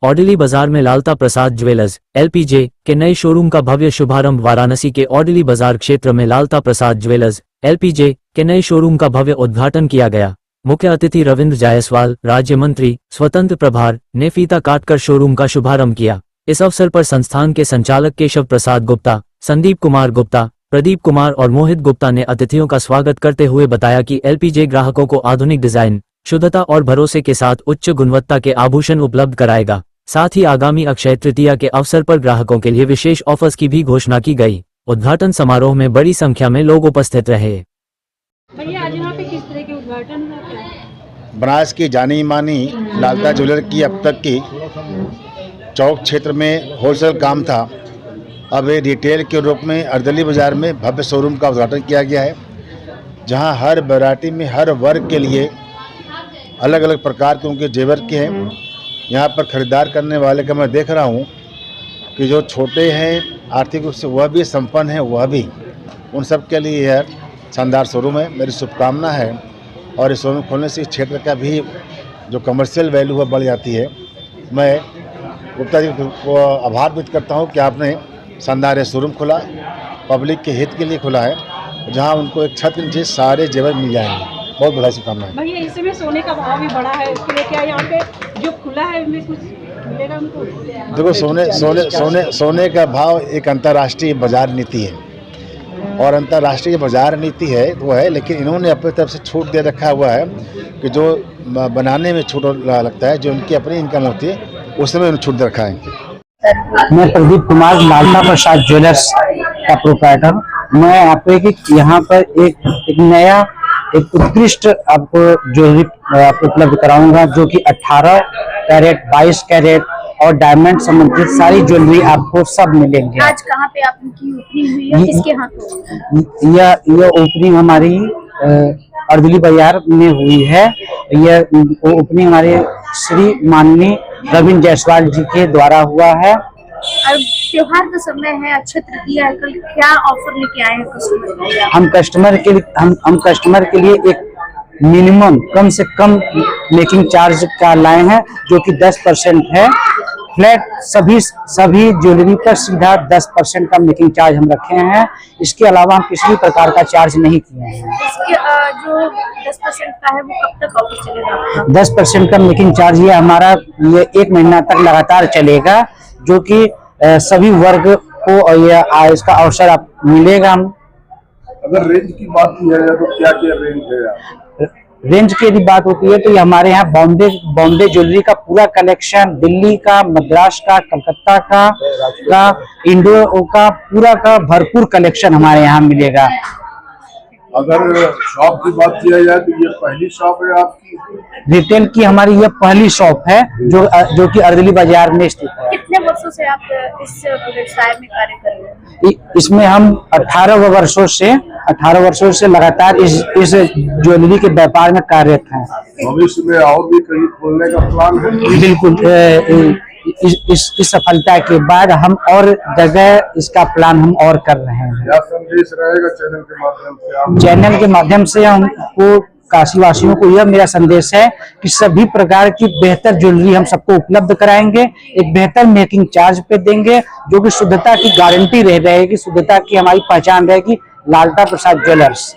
ऑर्डिली बाजार में Lalta Prasad jewellers LPJ के नए शोरूम का भव्य शुभारंभ। वाराणसी के ऑर्डिली बाजार क्षेत्र में लालता प्रसाद ज्वेलर्स LPJ के नए शोरूम का भव्य उद्घाटन किया गया। मुख्य अतिथि रविंद्र जायसवाल, राज्य मंत्री स्वतंत्र प्रभार ने फीता काटकर शोरूम का शुभारंभ किया। इस अवसर पर संस्थान के संचालक केशव प्रसाद गुप्ता, संदीप कुमार गुप्ता, प्रदीप कुमार और मोहित गुप्ता ने अतिथियों का स्वागत करते हुए बताया कि LPJ ग्राहकों को आधुनिक डिजाइन, शुद्धता और भरोसे के साथ उच्च गुणवत्ता के आभूषण उपलब्ध कराएगा। साथ ही आगामी अक्षय तृतीया के अवसर पर ग्राहकों के लिए विशेष ऑफर्स की भी घोषणा की गई। उद्घाटन समारोह में बड़ी संख्या में लोग उपस्थित रहे। भैया आज यहाँ पे किस तरह के उद्घाटन हुआ? बनारस की जानी मानी लालता ज्वेलर की अब तक की चौक क्षेत्र में होलसेल काम था, अब ये रिटेल के रूप में अर्दली बाज़ार में भव्य शोरूम का उद्घाटन किया गया है, जहां हर वैरायटी में हर वर्ग के लिए अलग अलग प्रकार के उनके जेवर के हैं। यहां पर ख़रीदार करने वाले का मैं देख रहा हूं कि जो छोटे हैं आर्थिक रूप से वह भी संपन्न है, वह भी, उन सब के लिए यह शानदार शोरूम है। मेरी शुभकामना है और इस शोरूम खोलने से इस क्षेत्र का भी जो कमर्शियल वैल्यू है बढ़ जाती है। मैं गुप्ता जी को आभार व्यक्त करता हूं कि आपने शानदार ये शोरूम खोला, पब्लिक के हित के लिए खुला है, जहां उनको एक छत के नीचे सारे जेवर मिल जाएंगे। बहुत बड़ा शुभकामनाएं। भैया इसमें सोने का भाव भी बढ़ा है, उसके लिए क्या यहाँ पे जो खुला है उनमें कुछ मिलेगा हमको? देखो, सोने का भाव एक अंतर्राष्ट्रीय बाजार नीति है और अंतर्राष्ट्रीय बाजार नीति है वो है, लेकिन इन्होंने अपनी तरफ से छूट दे रखा हुआ है कि जो बनाने में छूट लगता है, जो उनकी अपनी इनकम होती है उसमें उन्हें छूट दे रखा है। मैं प्रदीप कुमार, लालता प्रसाद ज्वेलर्स का प्रोप्राइटर। मैं यहाँ पर एक नया एक उत्कृष्ट आपको ज्वेलरी आपको उपलब्ध कराऊंगा, जो कि 18 कैरेट, 22 कैरेट और डायमंड संबंधित सारी ज्वेलरी आपको सब मिलेंगे। आज कहाँ पे आपकी ओपनिंग हुई है, किसके हाथों? यह ओपनिंग हमारी अर्दली बाजार में हुई है। यह ओपनिंग हमारे श्री माननीय रविंद्र जायसवाल जी के द्वारा हुआ है। अब त्योहार का समय है, अक्षय तृतीया है, कल क्या ऑफर लेके आए हैं कस्टमर? हम कस्टमर के लिए एक मिनिमम कम से कम मेकिंग चार्ज का लाए हैं, जो कि 10% है। फ्लैट सभी ज्वेलरी पर सीधा 10% का मेकिंग चार्ज हम रखे हैं। इसके अलावा हम किसी भी प्रकार का चार्ज नहीं किए हैं। इसके जो 10% का है वो कब तक ऑफर चलेगा? 10% का मेकिंग चार्ज ये हमारा 1 महीना तक लगातार चलेगा, जो कि सभी वर्ग को यह इसका अवसर आप मिलेगा। अगर रेंज की बात की जाए तो क्या क्या रेंज है? रेंज की यदि बात होती है तो ये हमारे यहाँ बॉम्बे ज्वेलरी का पूरा कलेक्शन, दिल्ली का, मद्रास का, कलकत्ता का इंडो का पूरा का भरपूर कलेक्शन हमारे यहाँ मिलेगा। अगर शॉप की बात किया जाए तो ये पहली शॉप है आपकी? रिटेल की हमारी ये पहली शॉप है जो कि अर्दली बाजार में स्थित है। कितने वर्षों से आप इस व्यवसाय में कार्य कर रहे हैं? इसमें हम 18 वर्षों से लगातार इस ज्वेलरी के व्यापार में कार्यरत हैं। भविष्य में और भी कहीं खोलने का प्लान है? बिल्कुल, इस सफलता के बाद हम और जगह इसका प्लान हम और कर रहे हैं। क्या संदेश रहेगा चैनल के माध्यम से? चैनल के माध्यम से हमको काशीवासियों को यह मेरा संदेश है कि सभी प्रकार की बेहतर ज्वेलरी हम सबको उपलब्ध कराएंगे, एक बेहतर मेकिंग चार्ज पे देंगे, जो कि शुद्धता की गारंटी रहेगी, शुद्धता की हमारी पहचान रहेगी। लालता प्रसाद ज्वेलर्स।